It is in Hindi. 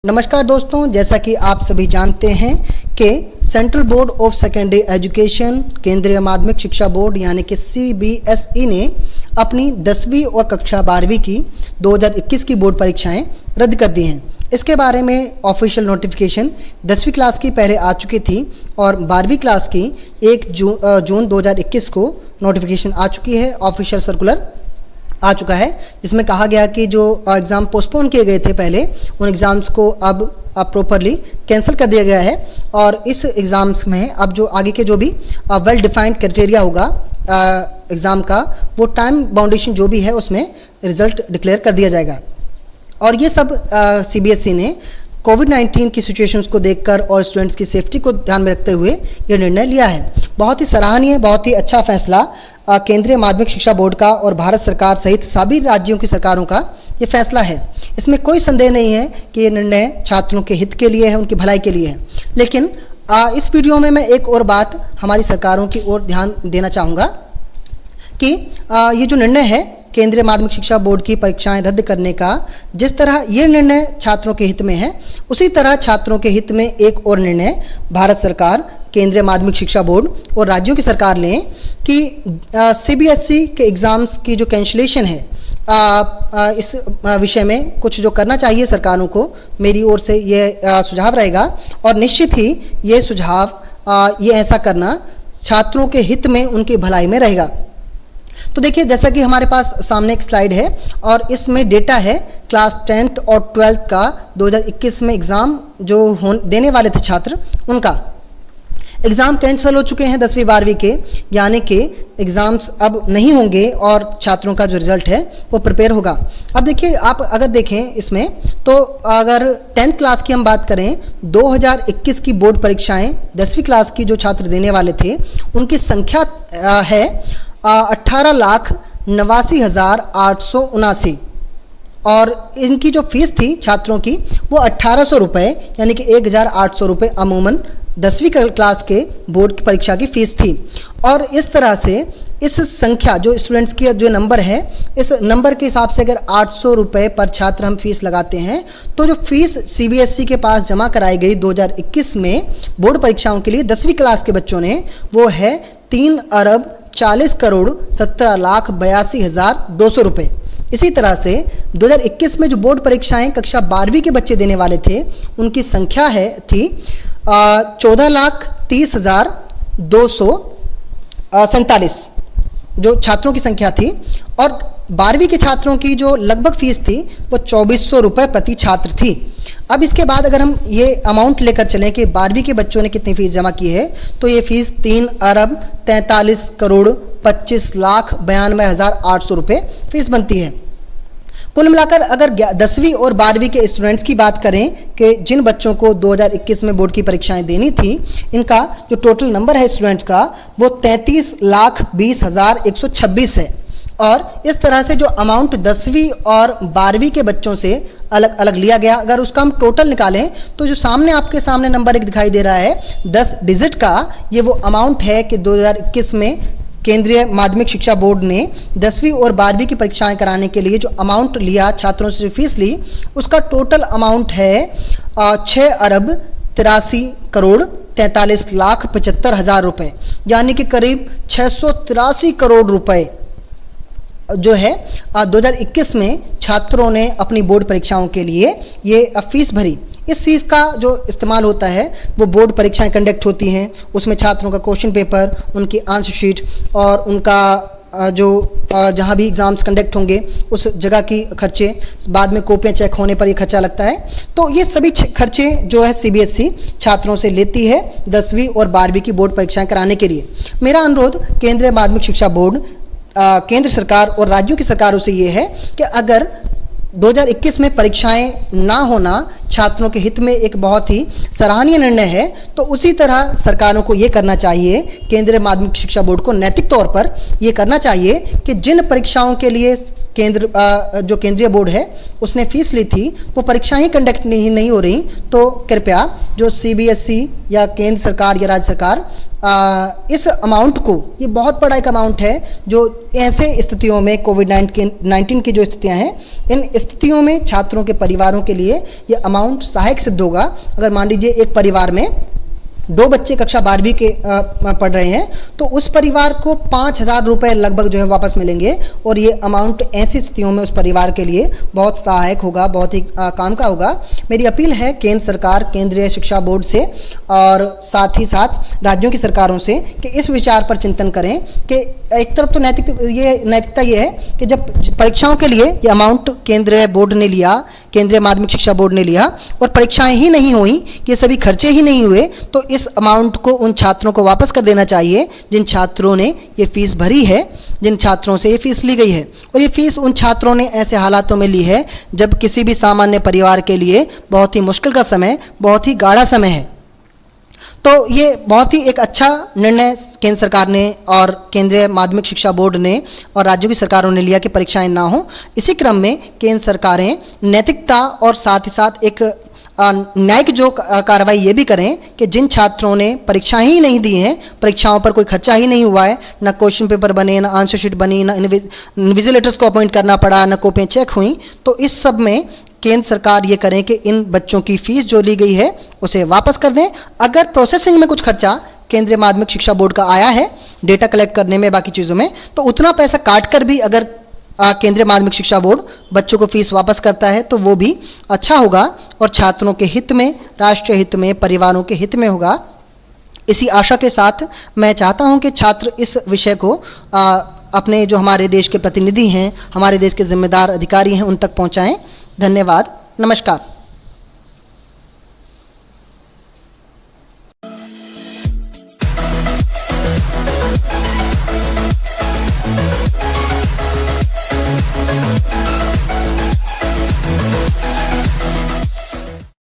नमस्कार दोस्तों, जैसा कि आप सभी जानते हैं कि central board of secondary education केंद्रीय माध्यमिक शिक्षा बोर्ड यानी कि CBSE ने अपनी 10वीं और कक्षा 12वीं की 2021 की बोर्ड परीक्षाएं रद्द कर दी हैं। इसके बारे में ऑफिशियल नोटिफिकेशन 10वीं क्लास की पहले आ चुकी थी और 12वीं क्लास की 1 जून 2021 को नोटिफिकेशन आ चुकी है। ऑफिशियल सर्कुलर आ चुका है जिसमें कहा गया कि जो एग्ज़ाम पोस्टपोन किए गए थे पहले, उन एग्ज़ाम्स को अब प्रॉपरली कैंसिल कर दिया गया है और इस एग्ज़ाम्स में अब जो आगे के जो भी वेल डिफाइंड क्राइटेरिया होगा एग्ज़ाम का, वो टाइम बाउंडेशन जो भी है उसमें रिजल्ट डिक्लेयर कर दिया जाएगा। और ये सब CBSE ने कोविड-19 की सिचुएशंस को देखकर और स्टूडेंट्स की सेफ्टी को ध्यान में रखते हुए ये निर्णय लिया है। बहुत ही सराहनीय, बहुत ही अच्छा फैसला केंद्रीय माध्यमिक शिक्षा बोर्ड का और भारत सरकार सहित सभी राज्यों की सरकारों का ये फैसला है। इसमें कोई संदेह नहीं है कि ये निर्णय छात्रों के हित के लिए है, उनकी भलाई के लिए है। लेकिन इस वीडियो में मैं एक और बात हमारी सरकारों की ओर ध्यान देना चाहूँगा कि ये जो निर्णय है केंद्रीय माध्यमिक शिक्षा बोर्ड की परीक्षाएं रद्द करने का, जिस तरह ये निर्णय छात्रों के हित में है, उसी तरह छात्रों के हित में एक और निर्णय भारत सरकार, केंद्रीय माध्यमिक शिक्षा बोर्ड और राज्यों की सरकार लें कि CBSE के एग्ज़ाम्स की जो कैंसिलेशन है, इस विषय में कुछ जो करना चाहिए सरकारों को, मेरी ओर से ये सुझाव रहेगा। और निश्चित ही ये सुझाव, ये ऐसा करना छात्रों के हित में, उनकी भलाई में रहेगा। तो देखिए, जैसा कि हमारे पास सामने एक स्लाइड है और इसमें डेटा है क्लास 10th और 12th का 2021 में एग्ज़ाम जो देने वाले थे छात्र, उनका एग्ज़ाम कैंसिल हो चुके हैं 10वीं 12वीं के, यानी कि एग्ज़ाम्स अब नहीं होंगे और छात्रों का जो रिज़ल्ट है वो प्रिपेयर होगा। अब देखिए, आप अगर देखें इसमें, तो अगर 10th क्लास की हम बात करें, 2021 की बोर्ड परीक्षाएं 10वीं क्लास की जो छात्र देने वाले थे, उनकी संख्या है 18,89,879 और इनकी जो फीस थी छात्रों की वो 1,800 रुपये, यानी कि 1,800 रुपये अमूमन 10वीं क्लास के बोर्ड की परीक्षा की फ़ीस थी। और इस तरह से इस संख्या जो स्टूडेंट्स की जो नंबर है, इस नंबर के हिसाब से अगर 800 रुपये पर छात्र हम फीस लगाते हैं, तो जो फीस CBSE के पास जमा कराई गई 2021 में बोर्ड परीक्षाओं के लिए 10वीं क्लास के बच्चों ने, वो है 3,40,17,82,200 रुपये। इसी तरह से 2021 में जो बोर्ड परीक्षाएं कक्षा 12वीं के बच्चे देने वाले थे, उनकी संख्या थी 14,30,247 जो छात्रों की संख्या थी। और 12वीं के छात्रों की जो लगभग फीस थी वो 2,400 रुपये प्रति छात्र थी। अब इसके बाद अगर हम ये अमाउंट लेकर चलें कि 12वीं के बच्चों ने कितनी फ़ीस जमा की है, तो ये फ़ीस 3,43,25,92,800 रुपये फ़ीस बनती है। कुल मिलाकर अगर 10वीं और 12वीं के स्टूडेंट्स की बात करें कि जिन बच्चों को 2021 में बोर्ड की परीक्षाएं देनी थी, इनका जो टोटल नंबर है स्टूडेंट्स का वो 33,20,126 है। और इस तरह से जो अमाउंट 10वीं और 12वीं के बच्चों से अलग अलग लिया गया, अगर उसका हम टोटल निकालें तो जो सामने आपके सामने नंबर एक दिखाई दे रहा है 10 डिजिट का, ये वो अमाउंट है कि 2021 में केंद्रीय माध्यमिक शिक्षा बोर्ड ने 10वीं और 12वीं की परीक्षाएं कराने के लिए जो अमाउंट लिया, छात्रों से जो फीस ली, उसका टोटल अमाउंट है 6,83,43,75,000 रुपये, यानी कि करीब 683 करोड़ रुपए जो है 2021 में छात्रों ने अपनी बोर्ड परीक्षाओं के लिए ये फीस भरी। इस फीस का जो इस्तेमाल होता है, वो बोर्ड परीक्षाएं कंडक्ट होती हैं, उसमें छात्रों का क्वेश्चन पेपर, उनकी आंसर शीट और उनका जो जहाँ भी एग्ज़ाम्स कंडक्ट होंगे उस जगह की खर्चे, बाद में कॉपियाँ चेक होने पर ये खर्चा लगता है। तो ये सभी खर्चे जो है CBSE छात्रों से लेती है 10वीं और 12वीं की बोर्ड परीक्षाएं कराने के लिए। मेरा अनुरोध केंद्रीय माध्यमिक शिक्षा बोर्ड, केंद्र सरकार और राज्यों की सरकारों से ये है कि अगर 2021 में परीक्षाएं ना होना छात्रों के हित में एक बहुत ही सराहनीय निर्णय है, तो उसी तरह सरकारों को ये करना चाहिए, केंद्रीय माध्यमिक शिक्षा बोर्ड को नैतिक तौर पर ये करना चाहिए कि जिन परीक्षाओं के लिए जो केंद्रीय बोर्ड है उसने फीस ली थी वो परीक्षा ही कंडक्ट नहीं हो रही, तो कृपया जो CBSE या केंद्र सरकार या राज्य सरकार इस अमाउंट को, ये बहुत बड़ा एक अमाउंट है जो ऐसे स्थितियों में कोविड-19 की जो स्थितियां हैं, इन स्थितियों में छात्रों के परिवारों के लिए ये अमाउंट सहायक सिद्ध होगा। अगर मान लीजिए एक परिवार में 2 बच्चे कक्षा 12वीं के पढ़ रहे हैं तो उस परिवार को 5,000 रुपये लगभग जो है वापस मिलेंगे, और ये अमाउंट ऐसी स्थितियों में उस परिवार के लिए बहुत सहायक होगा, बहुत ही काम का होगा। मेरी अपील है केंद्र सरकार, केंद्रीय शिक्षा बोर्ड से और साथ ही साथ राज्यों की सरकारों से कि इस विचार पर चिंतन करें कि एक तरफ तो नैतिकता ये है कि जब परीक्षाओं के लिए ये अमाउंट केंद्रीय बोर्ड ने लिया, केंद्रीय माध्यमिक शिक्षा बोर्ड ने लिया और परीक्षाएं ही नहीं हुई, ये सभी खर्चे ही नहीं हुए, तो इस अमाउंट को उन छात्रों को वापस कर देना चाहिए जिन छात्रों ने ये फीस भरी है, जिन छात्रों से ये फीस ली गई है। और ये फीस उन छात्रों ने ऐसे हालातों में ली है जब किसी भी सामान्य परिवार के लिए बहुत ही मुश्किल का समय, बहुत ही गाढ़ा समय है। तो ये बहुत ही एक अच्छा निर्णय केंद्र सरकार ने और केंद्रीय माध्यमिक शिक्षा बोर्ड ने और राज्यों की सरकारों ने लिया कि परीक्षाएं ना हो। इसी क्रम में केंद्र सरकारें नैतिकता और साथ ही साथ एक न्यायिक जो कार्रवाई ये भी करें कि जिन छात्रों ने परीक्षाएं ही नहीं दी हैं, परीक्षाओं पर कोई खर्चा ही नहीं हुआ है, ना क्वेश्चन पेपर बने, ना आंसर शीट बनी, ना इन्विजिलेटर्स को अपॉइंट करना पड़ा, ना कॉपियाँ चेक हुई, तो इस सब में केंद्र सरकार ये करें कि इन बच्चों की फीस जो ली गई है उसे वापस कर दें। अगर प्रोसेसिंग में कुछ खर्चा केंद्रीय माध्यमिक शिक्षा बोर्ड का आया है, डेटा कलेक्ट करने में, बाकी चीज़ों में, तो उतना पैसा काट कर भी अगर केंद्रीय माध्यमिक शिक्षा बोर्ड बच्चों को फीस वापस करता है तो वो भी अच्छा होगा और छात्रों के हित में, राष्ट्रीय हित में, परिवारों के हित में होगा। इसी आशा के साथ मैं चाहता हूं कि छात्र इस विषय को अपने जो हमारे देश के प्रतिनिधि हैं, हमारे देश के जिम्मेदार अधिकारी हैं, उन तक पहुंचाएं। धन्यवाद, नमस्कार।